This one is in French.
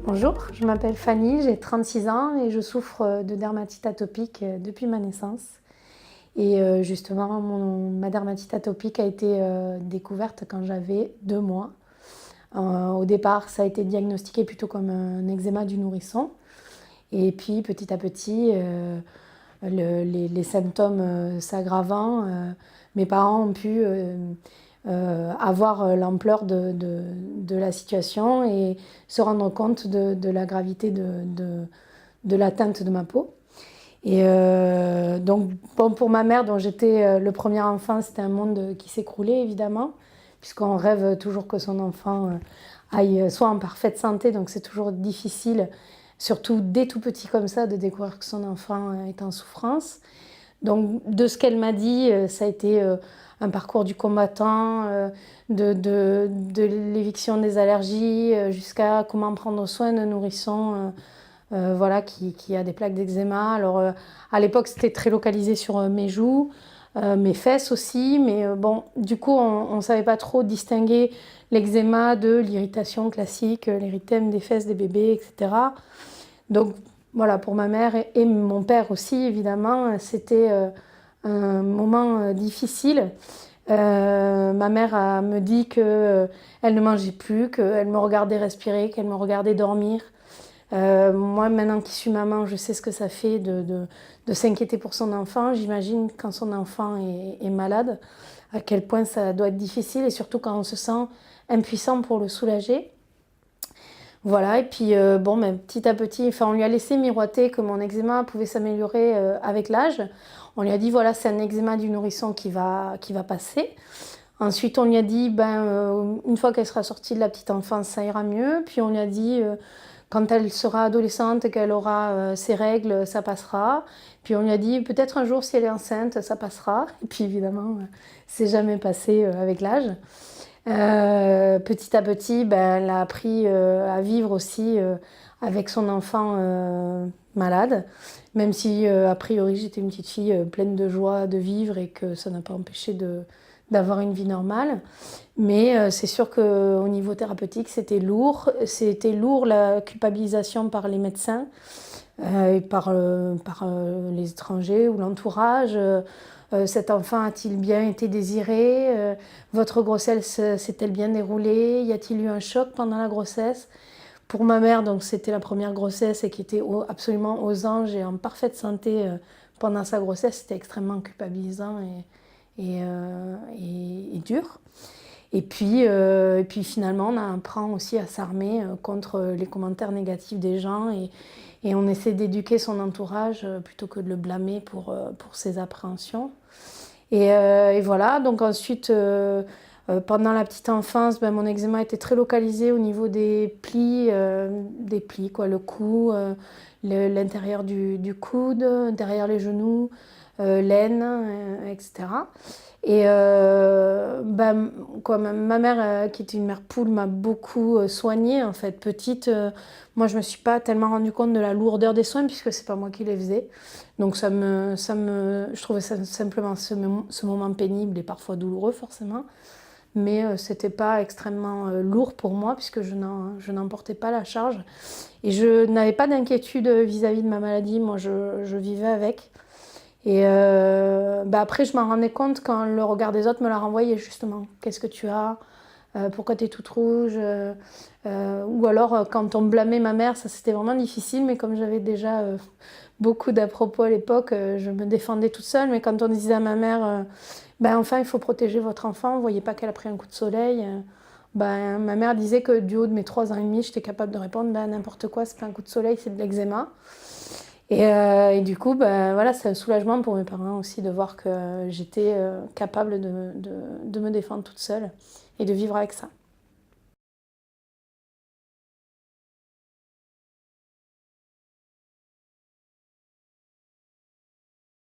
Bonjour, je m'appelle Fanny, j'ai 36 ans et je souffre de dermatite atopique depuis ma naissance. Et justement, ma dermatite atopique a été découverte quand j'avais 2 mois. Au départ, ça a été diagnostiqué plutôt comme un eczéma du nourrisson. Et puis petit à petit, les symptômes s'aggravant, mes parents ont pu avoir l'ampleur de la situation et se rendre compte de la gravité de l'atteinte de ma peau. Et donc, bon, pour ma mère, dont j'étais le premier enfant, c'était un monde qui s'écroulait évidemment, puisqu'on rêve toujours que son enfant aille soit en parfaite santé, donc c'est toujours difficile, surtout dès tout petit comme ça, de découvrir que son enfant est en souffrance. Donc, de ce qu'elle m'a dit, ça a été un parcours du combattant, de l'éviction des allergies, jusqu'à comment prendre soin d'un nourrisson voilà, qui a des plaques d'eczéma. Alors, à l'époque, c'était très localisé sur mes joues, mes fesses aussi, mais bon, du coup, on ne savait pas trop distinguer l'eczéma de l'irritation classique, l'érythème des fesses des bébés, etc. Donc, voilà, pour ma mère et mon père aussi, évidemment, c'était un moment difficile. Ma mère me dit qu'elle ne mangeait plus, qu'elle me regardait respirer, qu'elle me regardait dormir. Moi, maintenant qui suis maman, je sais ce que ça fait de s'inquiéter pour son enfant. J'imagine quand son enfant est malade, à quel point ça doit être difficile et surtout quand on se sent impuissant pour le soulager. Voilà, et puis bon, ben, petit à petit, enfin, on lui a laissé miroiter que mon eczéma pouvait s'améliorer avec l'âge. On lui a dit, voilà, c'est un eczéma du nourrisson qui va passer. Ensuite, on lui a dit, ben, une fois qu'elle sera sortie de la petite enfance, ça ira mieux. Puis on lui a dit, quand elle sera adolescente et qu'elle aura ses règles, ça passera. Puis on lui a dit, peut-être un jour, si elle est enceinte, ça passera. Et puis évidemment, c'est jamais passé avec l'âge. Petit à petit, ben, elle a appris à vivre aussi avec son enfant malade, même si a priori j'étais une petite fille pleine de joie de vivre et que ça n'a pas empêché d'avoir une vie normale. Mais c'est sûr qu'au niveau thérapeutique, c'était lourd. C'était lourd la culpabilisation par les médecins et par les étrangers ou l'entourage. Cet enfant a-t-il bien été désiré? Votre grossesse s'est-elle bien déroulée? Y a-t-il eu un choc pendant la grossesse? Pour ma mère, donc c'était la première grossesse et qui était absolument aux anges et en parfaite santé pendant sa grossesse, c'était extrêmement culpabilisant et dur. Et puis finalement, on apprend aussi à s'armer contre les commentaires négatifs des gens et on essaie d'éduquer son entourage plutôt que de le blâmer pour ses appréhensions. Et voilà, donc ensuite, pendant la petite enfance, ben, mon eczéma était très localisé au niveau des plis quoi, le cou, l'intérieur du coude, derrière les genoux, l'aine, etc. Et ben, quoi, ma mère, qui était une mère poule, m'a beaucoup soignée en fait. Petite, moi je me suis pas tellement rendu compte de la lourdeur des soins puisque c'est pas moi qui les faisais. Donc je trouvais ça simplement ce moment pénible et parfois douloureux forcément. Mais c'était pas extrêmement lourd pour moi puisque je n'en portais pas la charge. Et je n'avais pas d'inquiétude vis-à-vis de ma maladie. Moi je vivais avec. Et bah après, je m'en rendais compte quand le regard des autres me la renvoyait justement. Qu'est-ce que tu as? Pourquoi tu es toute rouge? Ou alors, quand on blâmait ma mère, ça c'était vraiment difficile, mais comme j'avais déjà beaucoup d'à-propos à l'époque, je me défendais toute seule. Mais quand on disait à ma mère, ben enfin, il faut protéger votre enfant, vous voyez pas qu'elle a pris un coup de soleil. Ben, ma mère disait que du haut de mes 3 ans et demi, j'étais capable de répondre, ben, n'importe quoi, c'est pas un coup de soleil, c'est de l'eczéma. Et du coup, ben, voilà, c'est un soulagement pour mes parents aussi de voir que j'étais capable de me défendre toute seule et de vivre avec ça.